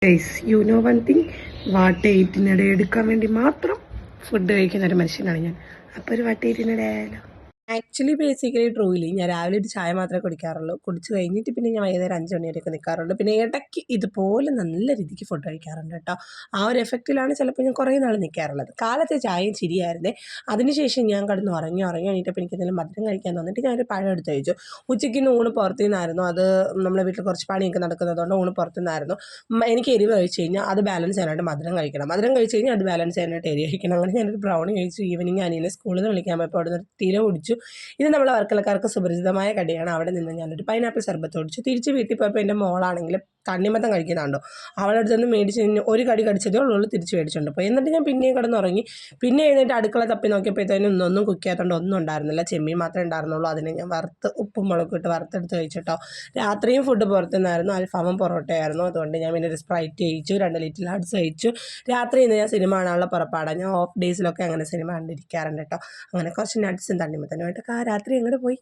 Guys you know one thing, വാട്ടേറ്റിനിടെ എടുക്കാൻ വേണ്ടി മാത്രം ഫുഡ് കഴിക്കുന്ന ഒരു മനുഷ്യനാണ് ഞാൻ. അപ്പോൾ ഒരു വാട്ടേറ്റിനിടെ ആയാലോ. ആക്ച്വലി ബേസിക്കലി ട്രൂലി ഞാൻ രാവിലെ ഒരു ചായ മാത്രമേ കുടിക്കാറുള്ളൂ. കുടിച്ച് കഴിഞ്ഞിട്ട് പിന്നെ ഞാൻ വൈകുന്നേരം 5 മണി വരെയൊക്കെ നിൽക്കാറുള്ളൂ. പിന്നെ ഇടയ്ക്ക് ഇതുപോലെ നല്ല രീതിക്ക് ഫുഡ് കഴിക്കാറുണ്ട് കേട്ടോ. ആ ഒരു എഫക്റ്റിലാണ് ചിലപ്പോൾ ഞാൻ കുറേ നാൾ നിൽക്കാറുള്ളത്. കാലത്തെ ചായയും ചിരിയായിരുന്നേ. അതിനുശേഷം ഞാൻ കിടന്ന് ഉറങ്ങി എണീറ്റപ്പോൾ എനിക്ക് എന്തെങ്കിലും മധുരം കഴിക്കാൻ തോന്നിയിട്ട് ഞാനൊരു പഴം എടുത്ത് കഴിച്ചു. ഉച്ചയ്ക്ക് ഊണ് പുറത്തു നിന്നായിരുന്നു. അത് നമ്മളെ വീട്ടിൽ കുറച്ച് പണിയൊക്കെ നടക്കുന്നതുകൊണ്ട് ഊണ് പുറത്തു നിന്നായിരുന്നു. എനിക്ക് എരിവ് കഴിച്ച് കഴിഞ്ഞാൽ അത് ബാലൻസ് ചെയ്യാനായിട്ട് മധുരം കഴിക്കണം. മധുരം കഴിച്ച് കഴിഞ്ഞാൽ അത് ബാലൻസ് ചെയ്യാനായിട്ട് എരി കഴിക്കണം. അങ്ങനെ ഞാനൊരു ബ്രൗണി കഴിച്ചു. ഈവനിങ് അനിയനെ സ്കൂളിൽ നിന്ന് വിളിക്കാൻ പോയപ്പോൾ അവിടെ നിന്ന് തീരെ കുടിച്ചു. ഇത് നമ്മളെ വർക്കലക്കാർക്ക് സുപരിചിതമായ കടിയാണ്. അവിടെ നിന്ന് ഞാനൊരു പൈനാപ്പിൾ സർബത്ത് കുടിച്ചു. തിരിച്ച് വീട്ടിൽ പോയപ്പോൾ എൻ്റെ മോളാണെങ്കിൽ തണ്ണിമത്തം കഴിക്കുന്നുണ്ടോ, അവളുടെ അടുത്ത് നിന്ന് മേടിച്ച് ഒരു കടി കടിച്ചതേ ഉള്ളൂ തിരിച്ച് മേടിച്ചുകൊണ്ട് പോയി. എന്നിട്ട് ഞാൻ പിന്നെയും കിടന്നുറങ്ങി. പിന്നെ എഴുന്നേറ്റ് അടുക്കള തപ്പി നോക്കിയപ്പോഴത്തേനും ഒന്നും കുക്ക് ചെയ്യാത്തതുകൊണ്ട് ഒന്നും ഉണ്ടായിരുന്നില്ല. ചെമ്മീൻ മാത്രമേ ഉണ്ടായിരുന്നുള്ളൂ. അതിനെ ഞാൻ ഉപ്പും മുളകും ഇട്ട് വറുത്തെടുത്ത് കഴിച്ചിട്ടോ. രാത്രിയും ഫുഡ് പുറത്തുനിന്നായിരുന്നു. അൽഫാമും പൊറോട്ടയായിരുന്നു. അതുകൊണ്ട് ഞാൻ പിന്നെ ഒരു സ്പ്രൈറ്റ് കഴിച്ചു, 2 ലിറ്റർ ലാഡ്സ് കഴിച്ചു. രാത്രി ഇന്ന് ഞാൻ സിനിമ കാണാനുള്ള പുറപ്പാടാണ്. ഞാൻ ഓഫ് ഡേയ്സിലൊക്കെ അങ്ങനെ സിനിമ കണ്ടിരിക്കാറുണ്ട് കേട്ടോ. അങ്ങനെ കുറച്ച് നട്ട്സും തണ്ണിമത്തനുമായിട്ടൊക്കെ ആ രാത്രി അങ്ങോട്ട് പോയി.